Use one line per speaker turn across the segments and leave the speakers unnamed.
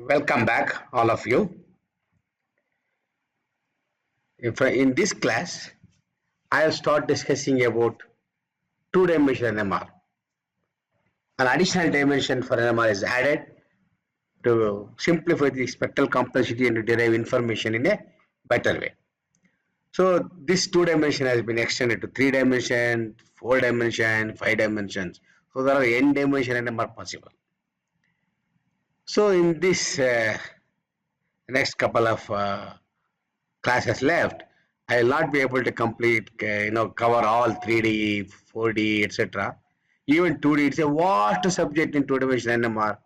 Welcome back, all of you. In this class, I will start discussing about two-dimensional NMR. An additional dimension for NMR is added to simplify the spectral complexity and to derive information in a better way. So this two dimension has been extended to 3 dimension, 4 dimension, 5 dimensions. So there are n dimension NMR possible. So in this next couple of classes left, I will not be able to complete, cover all 3D, 4D, etc. Even 2D, it's a vast subject in two-dimensional NMR.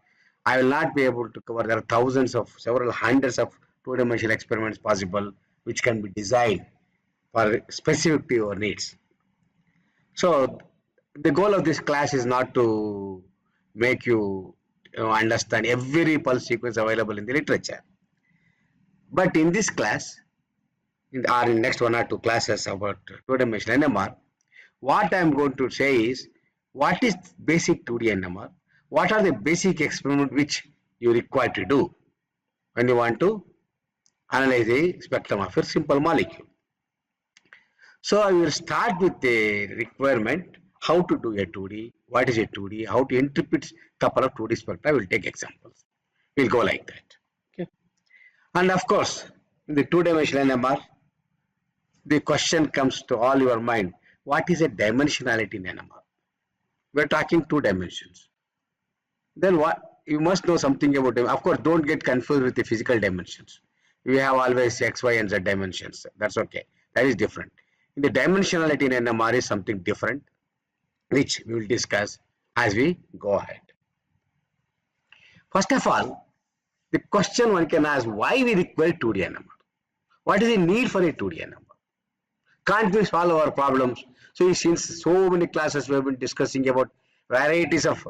I will not be able to cover. There are thousands of, several hundreds of two-dimensional experiments possible, which can be designed for specific to your needs. So the goal of this class is not to make you, understand every pulse sequence available in the literature. But in this class, in next 1 or 2 classes about two-dimensional NMR, what I am going to say is, what is basic 2D NMR? What are the basic experiments which you require to do when you want to analyze a spectrum of a simple molecule? So I will start with the requirement, how to do a 2D, what is a 2D, how to interpret couple of 2D spectra. I will take examples. We'll go like that. Okay. And of course, in the two-dimensional NMR, the question comes to all your mind, what is a dimensionality in NMR? We're talking 2 dimensions. Then what? You must know something about them. Of course, don't get confused with the physical dimensions. We have always X, Y, and Z dimensions. That's okay. That is different. In the dimensionality in NMR is something different, which we will discuss as we go ahead. First of all, the question one can ask, why we require 2D NMR? What is the need for a 2D NMR? Can't we solve our problems? So since so many classes we have been discussing about varieties of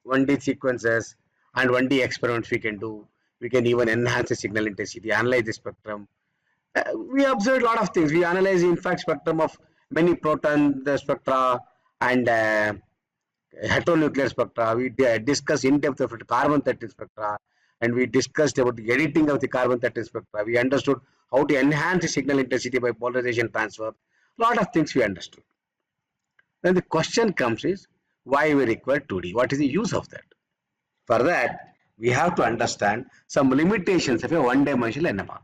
1D sequences and 1D experiments we can do. We can even enhance the signal intensity, analyze the spectrum. We observed a lot of things. We analyze in fact spectrum of many proton spectra and heteronuclear spectra. We discuss in depth of carbon 13 spectra, and we discussed about the editing of the carbon 13 spectra. We understood how to enhance the signal intensity by polarization transfer. A lot of things we understood. Then the question comes is, why we require 2D? What is the use of that? For that, we have to understand some limitations of a one-dimensional NMR.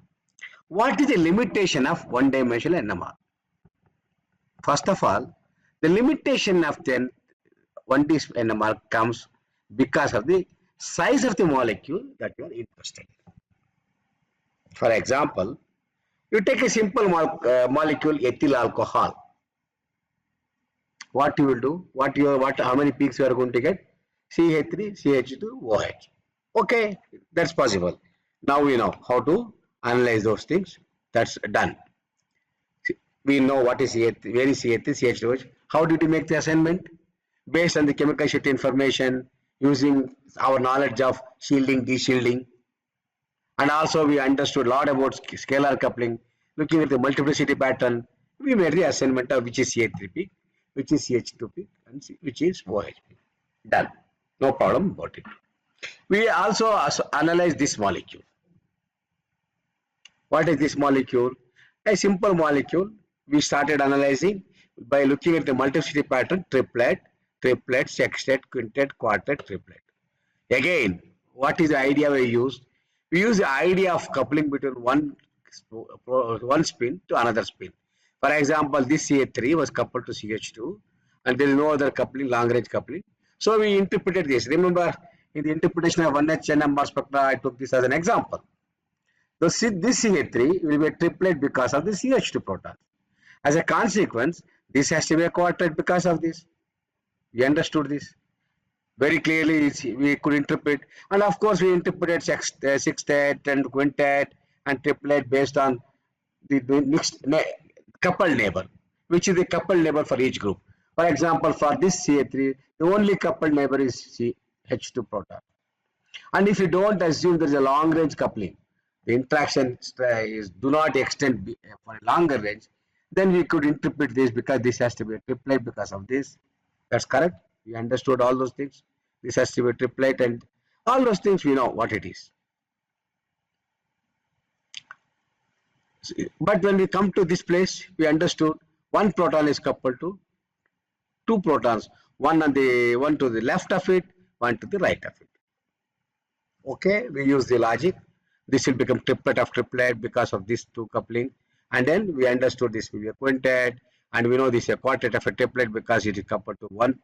What is the limitation of one-dimensional NMR? First of all, the limitation of the 1D NMR comes because of the size of the molecule that you are interested in. For example, you take a simple molecule ethyl alcohol. What you will do? How many peaks you are going to get? CH3, CH2, OH. Okay, that's possible. Now we know how to analyze those things. That's done. We know what is CH3, where is CH3, CH2. How did we make the assignment? Based on the chemical sheet information, using our knowledge of shielding, de-shielding. And also we understood a lot about scalar coupling. Looking at the multiplicity pattern, we made the assignment of which is CH3 peak, which is CH2 peak, and which is OH peak. Done. No problem about it. We also analyze this molecule. What is this molecule? A simple molecule. We started analyzing by looking at the multiplicity pattern, triplet, sextet, quintet, quartet, triplet. Again, what is the idea we used? We use the idea of coupling between one spin to another spin. For example, this CH3 was coupled to CH2, and there is no other coupling, long-range coupling. So we interpreted this. Remember, in the interpretation of 1H NMR spectra, I took this as an example. So this CH3 will be a triplet because of the CH2 proton. As a consequence, this has to be a quartet because of this. We understood this very clearly. We could interpret, and of course, we interpreted sextet and quintet and triplet based on the mixed coupled neighbor, which is the coupled neighbor for each group. For example, for this CH3, the only coupled neighbor is CH2 proton. And if you don't assume there is a long range coupling, the interaction do not extend for a longer range, then we could interpret this because this has to be a triplet because of this. That's correct. We understood all those things. This has to be a triplet, and all those things we know what it is. But when we come to this place, we understood one proton is coupled to two protons, one to the left of it, one to the right of it. Okay, we use the logic. This will become triplet of triplet because of this two coupling. And then we understood this will be a quintet, and we know this is a quartet of a triplet because it is coupled to one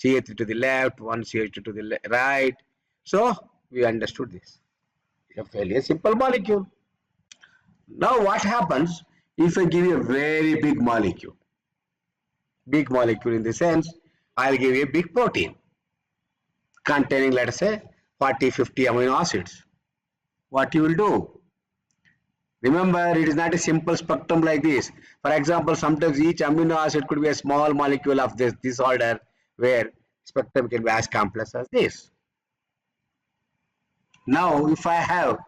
CH3 to the left, one CH2 to the right. So we understood this. A fairly simple molecule. Now what happens if I give you a very big molecule? Big molecule in the sense, I'll give you a big protein containing, let us say, 40, 50 amino acids. What you will do? Remember, it is not a simple spectrum like this. For example, sometimes each amino acid could be a small molecule of this order, where spectrum can be as complex as this. Now, if I have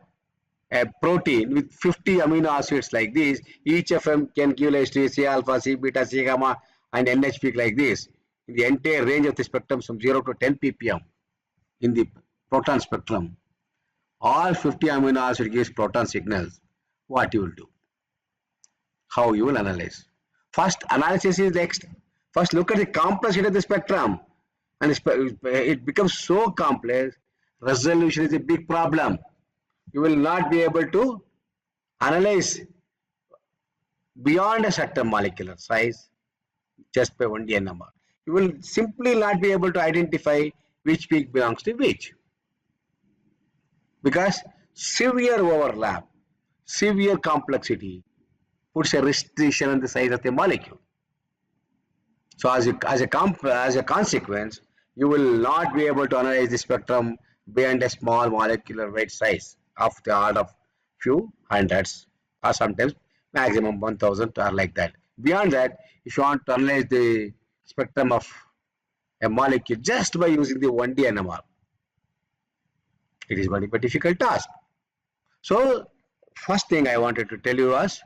a protein with 50 amino acids like this, each of them can give rise to C alpha, C beta, C gamma, and NH peak like this. In the entire range of the spectrum from 0 to 10 ppm in the proton spectrum, all 50 amino acid gives proton signals. What you will do? How you will analyze? First, analysis is next. First, look at the complexity of the spectrum, and it becomes so complex. Resolution is a big problem. You will not be able to analyze beyond a certain molecular size just by 1D NMR. You will simply not be able to identify which peak belongs to which, because severe overlap, severe complexity puts a restriction on the size of the molecule. So as a consequence, you will not be able to analyze the spectrum beyond a small molecular weight size of the order of few hundreds, or sometimes maximum 1000 or like that. Beyond that, if you want to analyze the spectrum of a molecule just by using the 1D NMR, it is very difficult task. So first thing I wanted to tell you was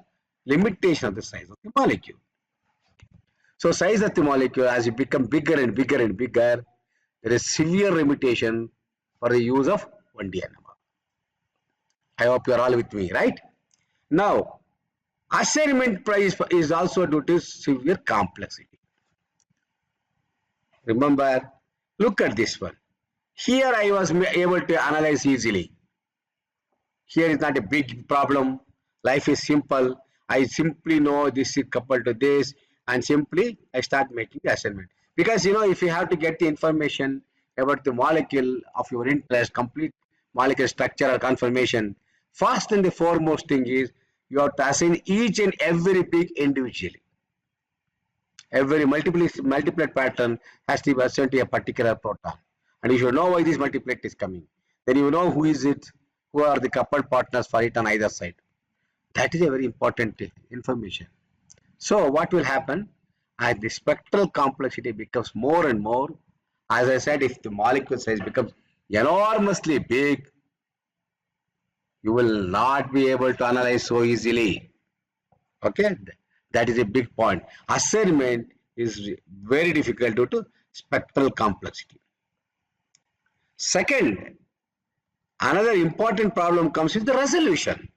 limitation of the size of the molecule. So size of the molecule, as it become bigger and bigger and bigger, there is severe limitation for the use of 1D NMR. I hope you are all with me, right? Now, assignment price is also due to severe complexity. Remember, look at this one. Here I was able to analyze easily. Here is not a big problem. Life is simple. I simply know this is coupled to this, and simply I start making the assignment. Because if you have to get the information about the molecule of your interest, complete molecular structure or conformation, first and the foremost thing is you have to assign each and every peak individually. Every multiplet pattern has to be assigned to a particular proton. And if you know why this multiplet is coming, then you know who is it, who are the coupled partners for it on either side. That is a very important information. So what will happen? As the spectral complexity becomes more and more, as I said, if the molecule size becomes enormously big, you will not be able to analyze so easily. Okay, that is a big point. Assignment is very difficult due to spectral complexity. Second, another important problem comes with the resolution.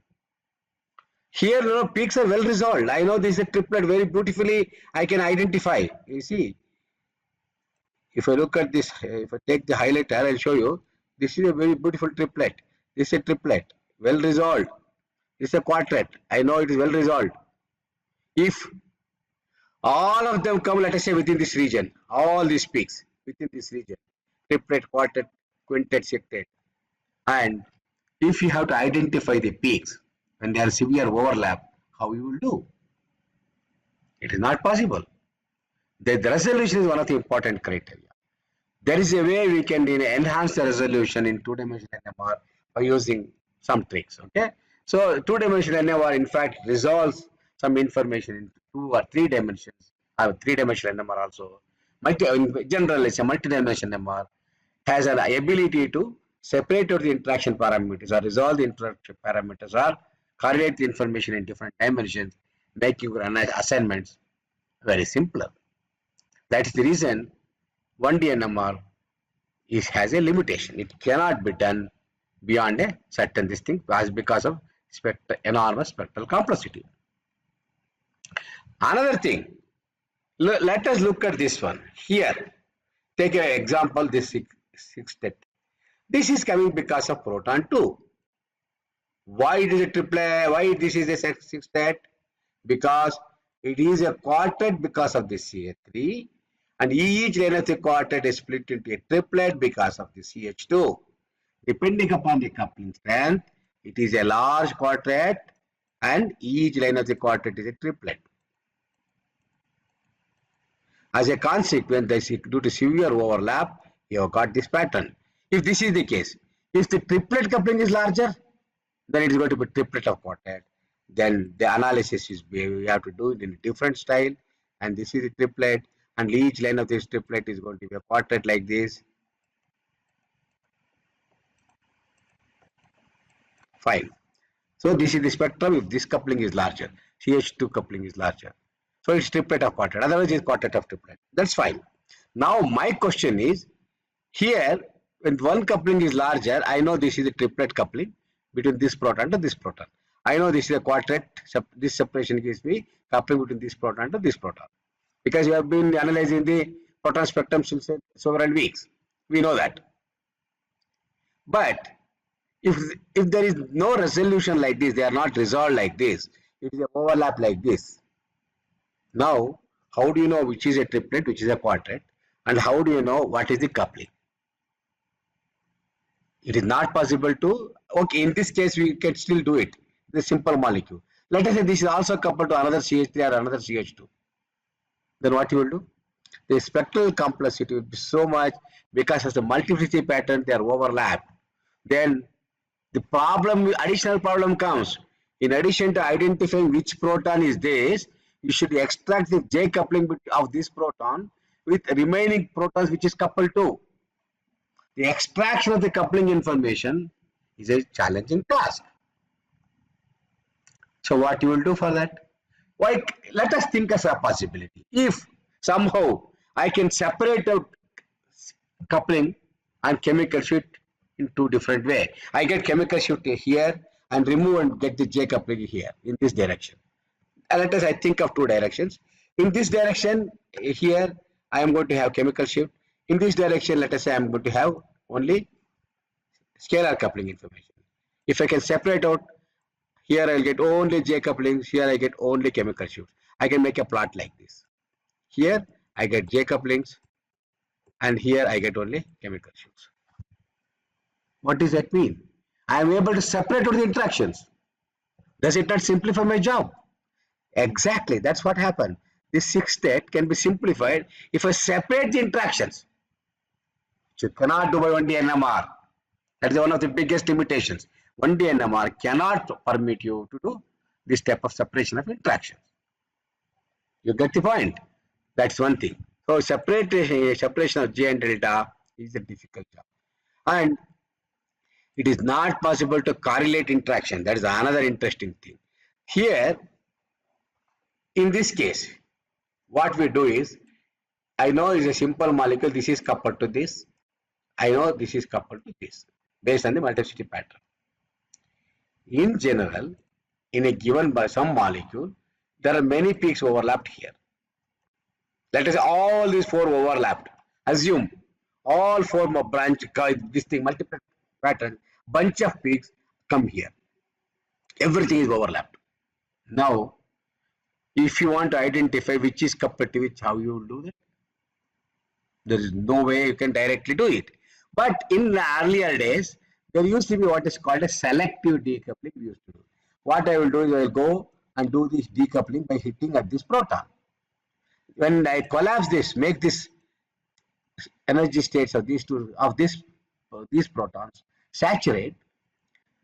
Here, peaks are well resolved. I know this is a triplet very beautifully. I can identify. You see, if I look at this, if I take the highlighter, I'll show you. This is a very beautiful triplet. This is a triplet, well resolved. This is a quartet. I know it is well resolved. If all of them come, let us say, within this region, all these peaks within this region, triplet, quartet, quintet, sextet, and if you have to identify the peaks when there are severe overlap, how you will do? It is not possible. The resolution is one of the important criteria. There is a way we can enhance the resolution in two-dimensional NMR by using some tricks. Okay, so two-dimensional NMR in fact resolves some information in 2 or 3 dimensions. I have three-dimensional NMR also. In general, it's a multi-dimensional NMR has an ability to separate out the interaction parameters or resolve the interaction parameters or correlate the information in different dimensions, making your assignments very simpler. That is the reason 1D NMR has a limitation. It cannot be done beyond a certain this thing because of enormous spectral complexity. Another thing, let us look at this one. Here, take an example, this sextet. This is coming because of proton 2. Why it is a triplet? Why this is a sextet? Because it is a quartet because of the CH3, and each line of the quartet is split into a triplet because of the CH2. Depending upon the coupling strength, it is a large quartet and each line of the quartet is a triplet. As a consequence, due to severe overlap, you have got this pattern. If this is the case, if the triplet coupling is larger, then it is going to be triplet of quartet. Then the analysis is we have to do it in a different style, and this is a triplet, and each line of this triplet is going to be a quartet like this. Fine. So this is the spectrum if this coupling is larger, CH2 coupling is larger. So it's triplet of quartet, otherwise it's quartet of triplet. That's fine. Now my question is, here when one coupling is larger, I know this is a triplet coupling between this proton and this proton. I know this is a quartet, this separation gives me coupling between this proton to this proton. Because we have been analyzing the proton spectrum since several weeks. We know that. But if there is no resolution like this, they are not resolved like this, it is an overlap like this. Now, how do you know which is a triplet, which is a quartet, and how do you know what is the coupling? It is not possible to, okay, in this case we can still do it, the simple molecule. Let us say this is also coupled to another CH3 or another CH2. Then what you will do? The spectral complexity will be so much because of the multiplicity pattern, they are overlapped. Then the problem, additional problem comes. In addition to identifying which proton is this, you should extract the J coupling of this proton with remaining protons which is coupled to. The extraction of the coupling information is a challenging task. So what you will do for that? Why, let us think as a possibility. If somehow I can separate out coupling and chemical shift in two different ways. I get chemical shift here and remove and get the J coupling here in this direction. And let us I think of two directions. In this direction, here I am going to have chemical shift. In this direction, let us say I am going to have only scalar coupling information. If I can separate out, here I will get only J couplings, here I get only chemical shifts. I can make a plot like this. Here I get J couplings and here I get only chemical shifts. What does that mean? I am able to separate out the interactions. Does it not simplify my job? Exactly, that's what happened. This sextet can be simplified if I separate the interactions. Which you cannot do by 1D NMR. That is one of the biggest limitations. 1D NMR cannot permit you to do this type of separation of interactions. You get the point? That's one thing. So separation of J and delta is a difficult job. And it is not possible to correlate interaction. That is another interesting thing. Here, in this case, what we do is, I know it's a simple molecule, this is coupled to this. I know this is coupled to this, based on the multiplicity pattern. In general, in a given by some molecule, there are many peaks overlapped here. Let us say all these four overlapped. Assume all four branch, this thing, multiple pattern, bunch of peaks come here. Everything is overlapped. Now, if you want to identify which is coupled to which, how you will do that? There is no way you can directly do it. But in the earlier days, there used to be what is called a selective decoupling we used to do. What I will do is I will go and do this decoupling by hitting at this proton. When I collapse this, make this energy states of these two, of these protons saturate,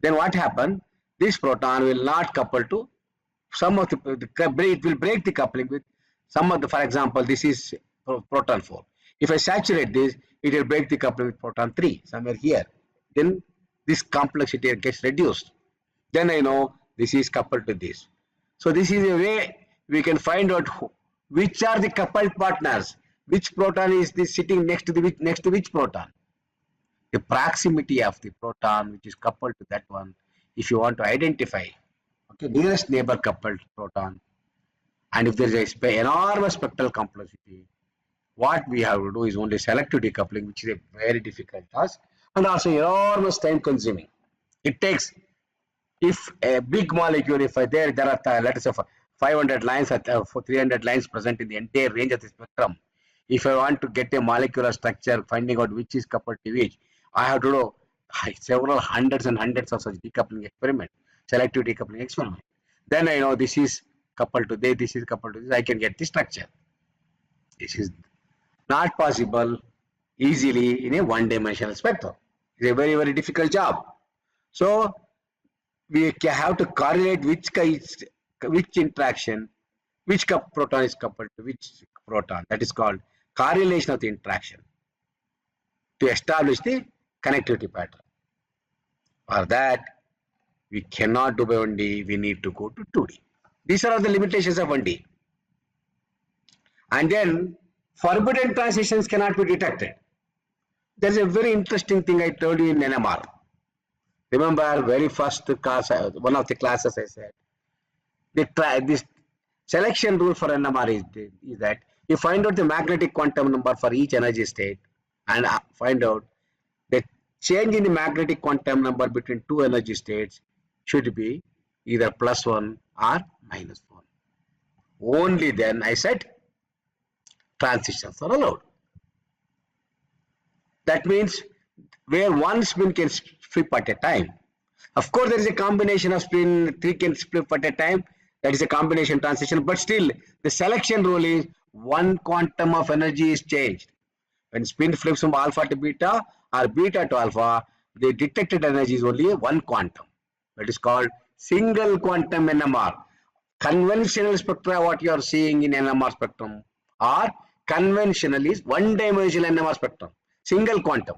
then what happens? This proton will not couple to some of it will break the coupling with some of the, for example, this is proton 4. If I saturate this, it will break the coupling with proton 3, somewhere here. Then this complexity gets reduced. Then I know this is coupled to this. So this is a way we can find out which are the coupled partners, which proton is this sitting next to which proton. The proximity of the proton which is coupled to that one, if you want to identify, okay, nearest neighbor coupled proton, And if there is a enormous spectral complexity, what we have to do is only selective decoupling, which is a very difficult task and also enormous time consuming. It takes, if a big molecule, if there are, let us say, 500 lines or 300 lines present in the entire range of the spectrum. If I want to get a molecular structure, finding out which is coupled to which, I have to do several hundreds and hundreds of such decoupling experiment, selective decoupling experiment. Then I know this is coupled to this is coupled to this, I can get the structure. This is not possible easily in a one-dimensional spectrum. It's a very, very difficult job. So we have to correlate which interaction, which proton is coupled to which proton. That is called correlation of the interaction to establish the connectivity pattern. For that, we cannot do by 1D, we need to go to 2D. These are all the limitations of 1D. And then forbidden transitions cannot be detected. There's a very interesting thing I told you in NMR. Remember, very first class, one of the classes I said, this selection rule for NMR is that you find out the magnetic quantum number for each energy state and find out the change in the magnetic quantum number between two energy states should be either +1 or -1. Only then, I said, transitions are allowed. That means where one spin can flip at a time. Of course, there is a combination of spin, 3 can flip at a time. That is a combination transition, but still the selection rule is one quantum of energy is changed. When spin flips from alpha to beta or beta to alpha, the detected energy is only one quantum. That is called single quantum NMR. Conventional spectra, what you are seeing in NMR spectrum, or conventional is one-dimensional NMR spectrum, single quantum.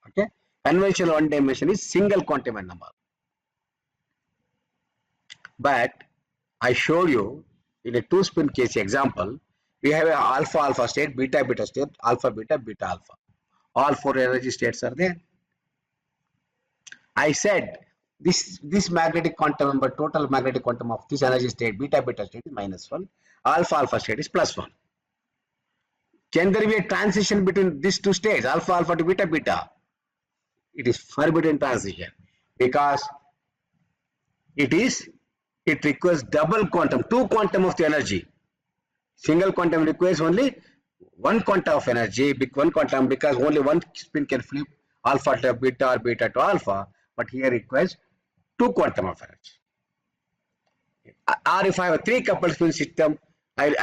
Okay, conventional one dimension is single quantum NMR. But I showed you in a two spin case example, we have a alpha alpha state, beta beta state, alpha beta beta alpha. All four energy states are there. I said this magnetic quantum number, total magnetic quantum of this energy state, beta beta state is -1, alpha alpha state is +1. Can there be a transition between these two states, alpha alpha to beta beta? It is forbidden transition because it requires double quantum, two quantum of the energy. Single quantum requires only one quantum of energy, one quantum, because only one spin can flip alpha to beta or beta to alpha, but here it requires two quantum of energy. Or if I have a three coupled spin system, can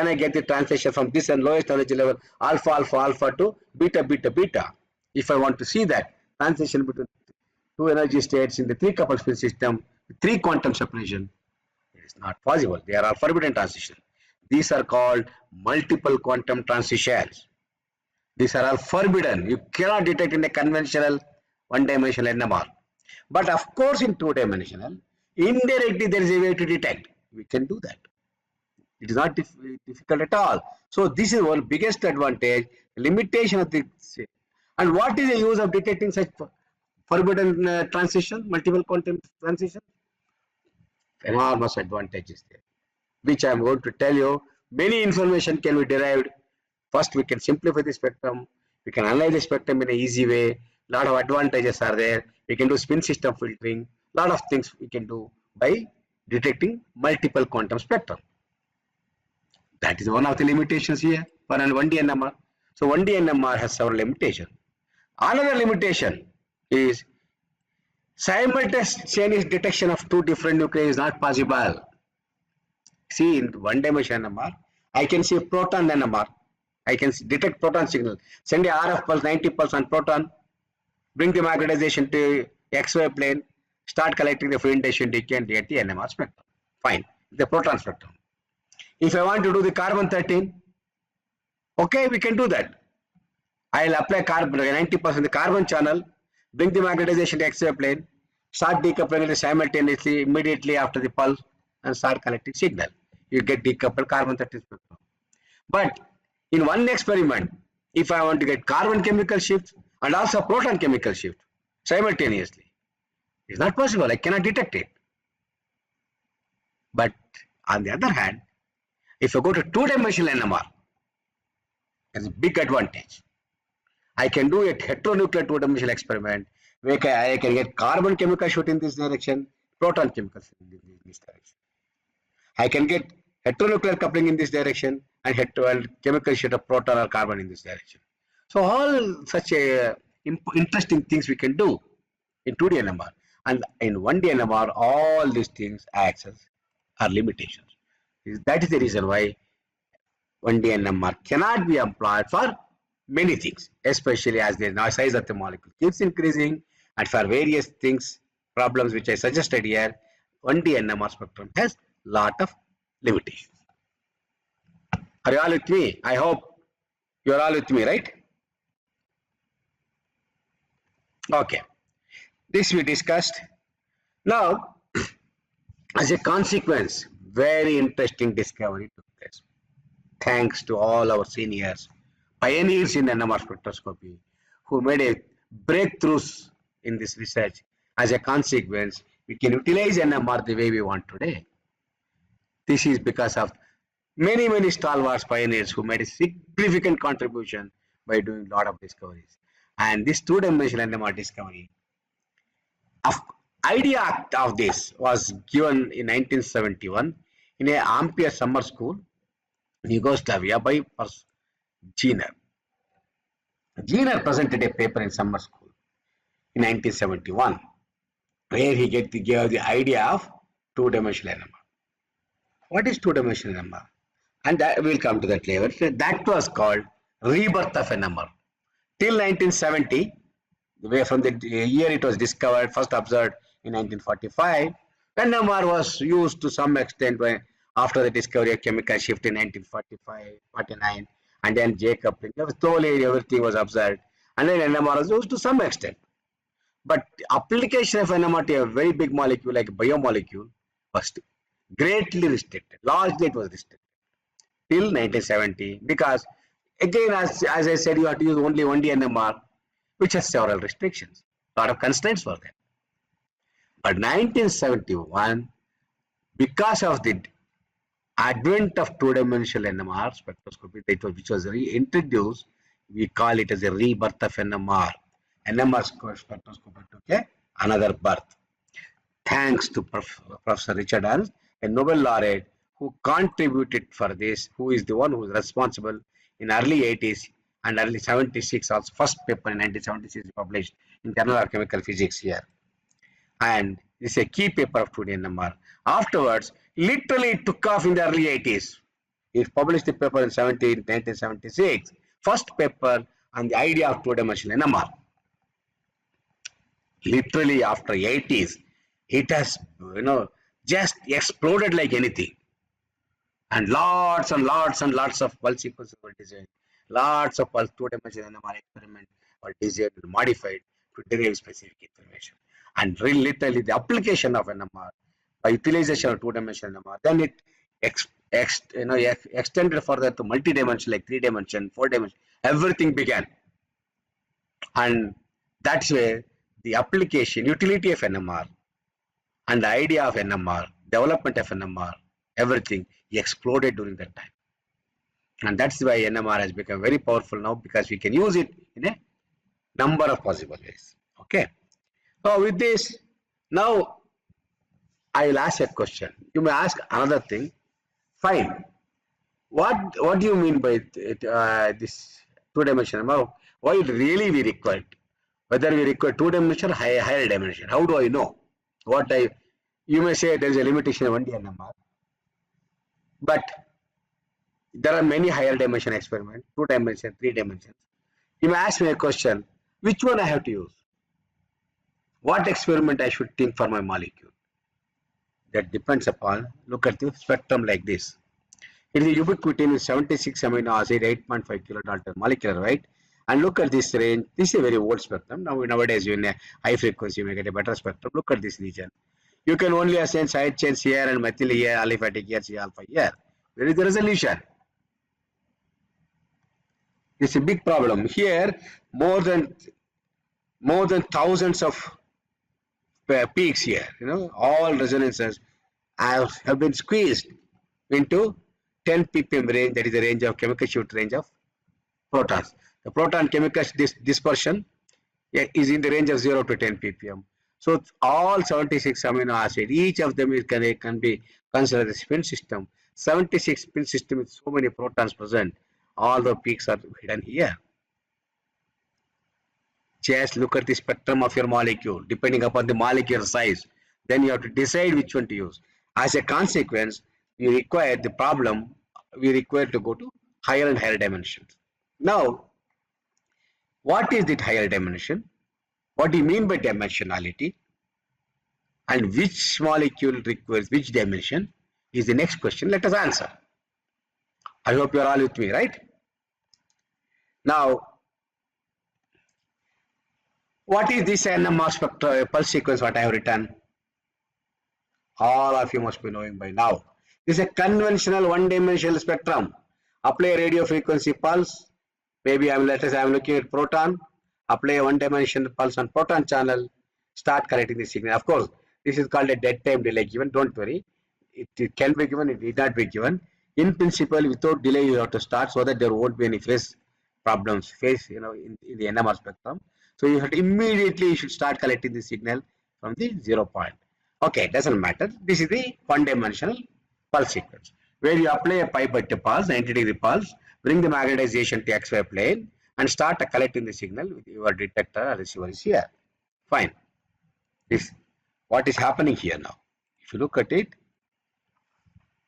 I get the transition from this and lowest energy level alpha alpha alpha to beta beta beta? If I want to see that transition between two energy states in the three coupled spin system, three quantum separation, it is not possible. They are all forbidden transition. These are called multiple quantum transitions. These are all forbidden. You cannot detect in a conventional one-dimensional NMR. But of course, in two-dimensional, indirectly there is a way to detect. We can do that. It is not difficult at all. So this is one biggest advantage, limitation of the. And what is the use of detecting such forbidden transition, multiple quantum transition? Enormous advantages there, which I am going to tell you. Many information can be derived. First, we can simplify the spectrum. We can analyze the spectrum in an easy way. A lot of advantages are there. We can do spin system filtering. A lot of things we can do by detecting multiple quantum spectrum. That is one of the limitations here for an 1D NMR. So 1D NMR has several limitations. Another limitation is simultaneous detection of two different nuclei is not possible. See, in one-dimensional NMR, I can see a proton NMR. I can detect proton signal. Send a RF pulse, 90 pulse on proton, bring the magnetization to XY plane, start collecting the fluorination decay and get the NMR spectrum. Fine, the proton spectrum. If I want to do the carbon-13, okay, we can do that. I'll apply carbon 90% the carbon channel, bring the magnetization to XY plane, start decoupling it simultaneously immediately after the pulse and start collecting signal. You get decoupled carbon-13 spectrum. But in one experiment, if I want to get carbon chemical shift and also proton chemical shift simultaneously, it's not possible. I cannot detect it. But On the other hand, if I go to two-dimensional NMR, there's a big advantage. I can do a heteronuclear two-dimensional experiment where I can get carbon chemical shoot in this direction, proton chemical shoot in this direction. I can get heteronuclear coupling in this direction and chemical shoot of proton or carbon in this direction. So all such interesting things we can do in 2D NMR. And in 1D NMR, all these things are limitations. That is the reason why 1D NMR cannot be employed for many things, especially as the size of the molecule keeps increasing, and for various things, problems which I suggested here, 1D NMR spectrum has lot of limitations. Are you all with me? I hope you are all with me, right? Okay. This we discussed. Now, as a consequence, very interesting discovery took place. Thanks to all our seniors, pioneers in NMR spectroscopy, who made a breakthroughs in this research. As a consequence, we can utilize NMR the way we want today. This is because of many stalwarts pioneers who made a significant contribution by doing a lot of discoveries. And this two-dimensional NMR discovery, idea of this was given in 1971 in a Ampere summer school in Yugoslavia by Jenner. Jenner presented a paper in summer school in 1971 where he gave the idea of two-dimensional NMR. What is two-dimensional NMR? And that we'll come to that later. That was called rebirth of NMR. Till 1970, from the year it was discovered, first observed in 1945, NMR was used to some extent after the discovery of chemical shift in 1945, 49, and then J coupling. Slowly everything was observed, and then NMR was used to some extent. But application of NMR to a very big molecule like a biomolecule was greatly restricted. Largely it was restricted till 1970 because, again, as I said, you have to use only 1D NMR, which has several restrictions. A lot of constraints were there. But 1971, because of the advent of two-dimensional NMR spectroscopy, which was reintroduced, we call it as a rebirth of NMR. NMR spectroscopy took another birth. Thanks to Professor Richard Ernst, a Nobel laureate who contributed for this, who is the one who is responsible in early 80s and early 76, also first paper in 1976 published in Journal of Chemical Physics here. And this is a key paper of 2D NMR. Afterwards, literally it took off in the early 80s. He published the paper in 1976, first paper on the idea of two-dimensional NMR. Literally after 80s, it has, just exploded like anything. And lots of pulse sequences were designed. Lots of pulse two-dimensional NMR experiments were designed and modified to derive specific information. And literally the application of NMR by utilization of two-dimensional NMR, then it extended further to multi-dimensional, like 3-dimension, 4-dimension, everything began. And that's where the application, utility of NMR and the idea of NMR, development of NMR, everything exploded during that time. And that's why NMR has become very powerful now, because we can use it in a number of possible ways. Okay. So with this, now I will ask a question. You may ask another thing. Fine. What do you mean by this two-dimensional NMR? Why really we require it? Whether we require two-dimensional or higher dimension. How do I know? You may say there is a limitation of 1D NMR, but there are many higher dimension experiments, 2 dimensions, 3 dimensions. You may ask me a question, which one I have to use? What experiment I should think for my molecule? That depends upon, look at the spectrum like this. It is ubiquitin with 76 amino acid, 8.5 kilodalton molecular, right? And look at this range. This is a very old spectrum. Nowadays, in a high frequency, you may get a better spectrum. Look at this region. You can only assign side chains here and methyl here, aliphatic here, C alpha here. Where is the resolution? It's a big problem. Here, more than thousands of peaks here. All resonances have been squeezed into 10 ppm range, that is the range of chemical shift range of protons. The proton chemical dispersion is in the range of 0 to 10 ppm. So all 76 amino acid, each of them can be considered a spin system. 76 spin system with so many protons present. All the peaks are hidden here. Just look at the spectrum of your molecule, depending upon the molecular size. Then you have to decide which one to use. As a consequence, we require to go to higher and higher dimensions. Now, what is that higher dimension? What do you mean by dimensionality? And which molecule requires which dimension is the next question. Let us answer. I hope you are all with me, right? Now, what is this NMR spectrum pulse sequence what I have written? All of you must be knowing by now. This is a conventional one-dimensional spectrum. Apply a radio frequency pulse. Maybe I'm looking at proton. Apply a one-dimensional pulse on proton channel. Start collecting the signal. Of course, this is called a dead time delay given. Don't worry. It can be given. It need not be given. In principle, without delay, you have to start so that there won't be any phase problems in the NMR spectrum. So you have to immediately you should start collecting the signal from the 0 point. Okay, doesn't matter. This is the one-dimensional pulse sequence where you apply a pi/2 pulse, 90-degree pulse, bring the magnetization to XY plane, and start collecting the signal with your detector or receiver is here. Fine. What is happening here now? If you look at it,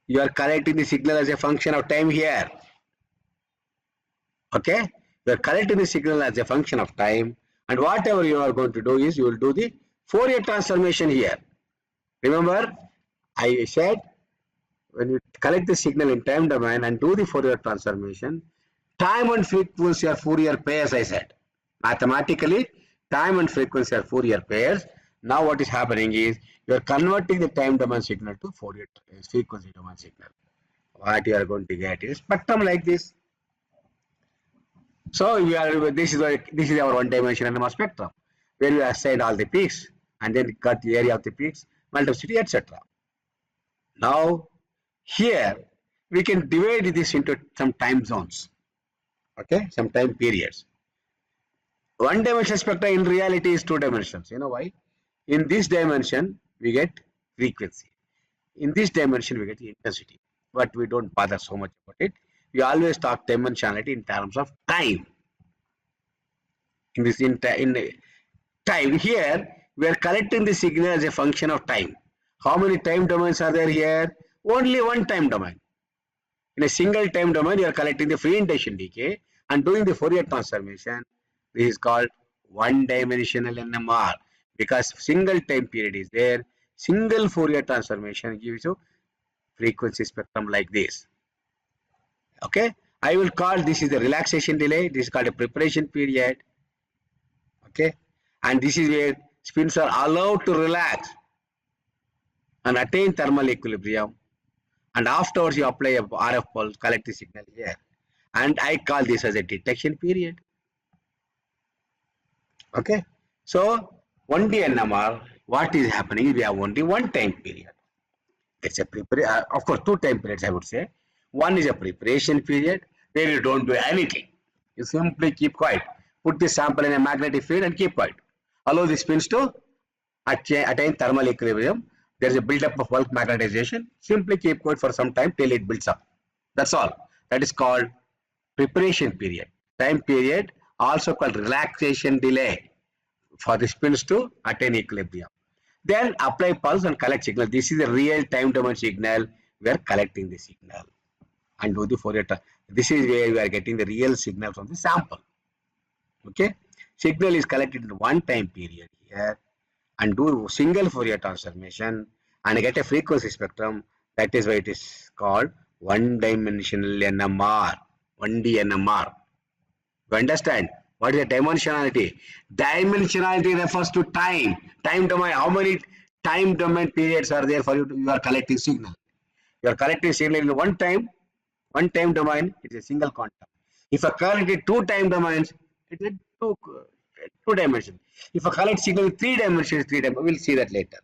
you are collecting the signal as a function of time here. Okay? You are collecting the signal as a function of time, and whatever you are going to do is you will do the Fourier transformation here. Remember, I said when you collect the signal in time domain and do the Fourier transformation, time and frequency are Fourier pairs, I said. Mathematically, time and frequency are Fourier pairs. Now what is happening is you are converting the time domain signal to Fourier frequency domain signal. What you are going to get is spectrum like this. So this is our one-dimensional NMR spectrum, where we assign all the peaks and then cut the area of the peaks, multiplicity, etc. Now, here we can divide this into some time zones, okay, some time periods. One-dimensional spectra in reality is two dimensions. You know why? In this dimension, we get frequency. In this dimension, we get intensity. But we don't bother so much about it. We always talk dimensionality in terms of time. In time here, we are collecting the signal as a function of time. How many time domains are there here? Only one time domain. In a single time domain, you are collecting the free intention decay and doing the Fourier transformation. This is called one-dimensional NMR because single time period is there. Single Fourier transformation gives you frequency spectrum like this. Okay, I will call this is the relaxation delay. This is called a preparation period. Okay, and this is where spins are allowed to relax and attain thermal equilibrium. And afterwards, you apply a RF pulse, collect the signal here. And I call this as a detection period. Okay, so 1D NMR, what is happening? We have only one time period. It's a of course, two time periods, I would say. One is a preparation period where you don't do anything. You simply keep quiet. Put the sample in a magnetic field and keep quiet. Allow the spins to attain thermal equilibrium. There is a buildup of bulk magnetization. Simply keep quiet for some time till it builds up. That's all. That is called preparation period. Time period, also called relaxation delay for the spins to attain equilibrium. Then apply pulse and collect signal. This is a real time domain signal. We are collecting the signal and do the Fourier. This is where we are getting the real signal from the sample. Okay, signal is collected in one time period here and do single Fourier transformation and get a frequency spectrum. That is why it is called one-dimensional NMR, 1D NMR. You understand? What is the dimensionality? Dimensionality refers to time. Time domain. How many time domain periods are there for you? You are collecting signal. You are collecting signal in one time domain. It is a single quantum. If I collect two time domains, it is two dimensions. If I collect signal in three dimensions, we'll see that later.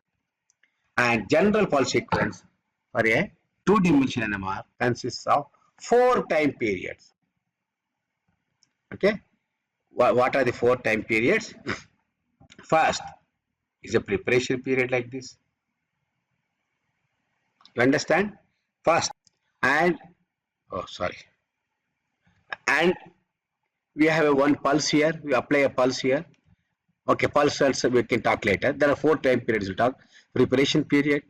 And general pulse sequence for a Two-dimensional NMR consists of 4 time periods. Okay. What are the 4 time periods? First is a preparation period like this. You understand? First, and oh sorry, and we have a one pulse here. We apply a pulse here. Okay, pulse also we can talk later. There are 4 time periods we talk: preparation period,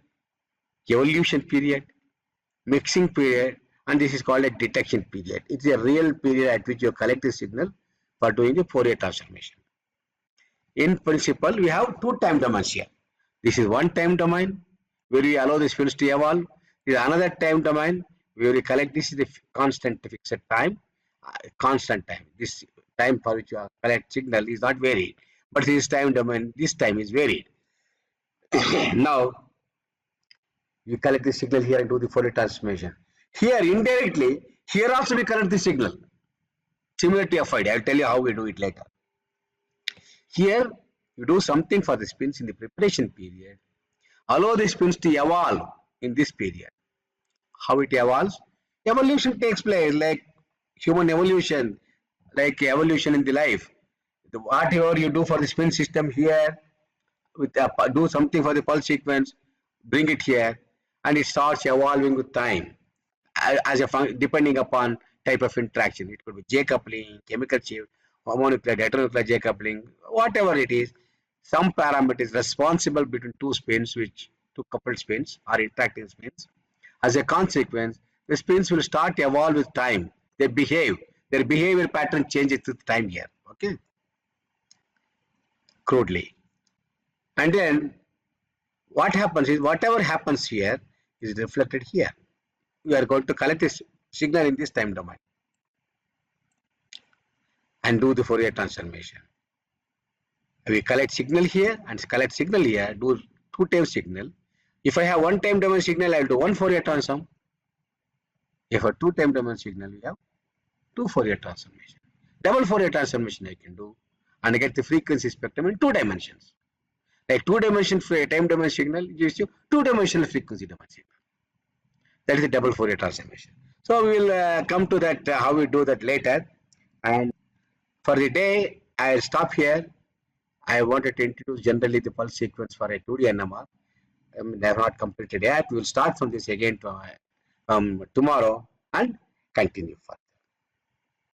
evolution period, mixing period, and this is called a detection period. It's a real period at which you collect the signal for doing the Fourier transformation. In principle, we have 2 time domains here. This is one time domain where we allow the fields to evolve. This is another time domain where we collect. This is the constant fixed time, constant time. This time for which you collect signal is not varied, but this time domain, this time is varied. Now we collect the signal here and do the Fourier transformation. Here indirectly, here also we collect the signal. Similar to FID, I'll tell you how we do it later. Here you do something for the spins in the preparation period. Allow the spins to evolve in this period. How it evolves? Evolution takes place like human evolution, like evolution in the life. Whatever you do for the spin system here, with do something for the pulse sequence, bring it here, and it starts evolving with time as a depending upon type of interaction. It could be J coupling, chemical shift, homonuclear, heteronuclear J coupling, whatever it is. Some parameter is responsible between two spins, which two coupled spins or interacting spins. As a consequence, the spins will start to evolve with time. They behave. Their behavior pattern changes with time here. Okay, crudely. And then what happens is whatever happens here is reflected here. We are going to collect this signal in this time domain and do the Fourier transformation. We collect signal here and collect signal here, do 2 time signal. If I have 1 time domain signal, I will do 1 Fourier transform. If a 2 time domain signal, we have 2 Fourier transformation. Double Fourier transformation I can do and get the frequency spectrum in 2 dimensions. Like 2 dimension time domain signal gives you 2 dimensional frequency domain signal. That is the double Fourier transformation. So we will come to that how we do that later. And for the day, I'll stop here. I wanted to introduce generally the pulse sequence for a 2D NMR. They have not completed yet. We will start from this again tomorrow and continue further.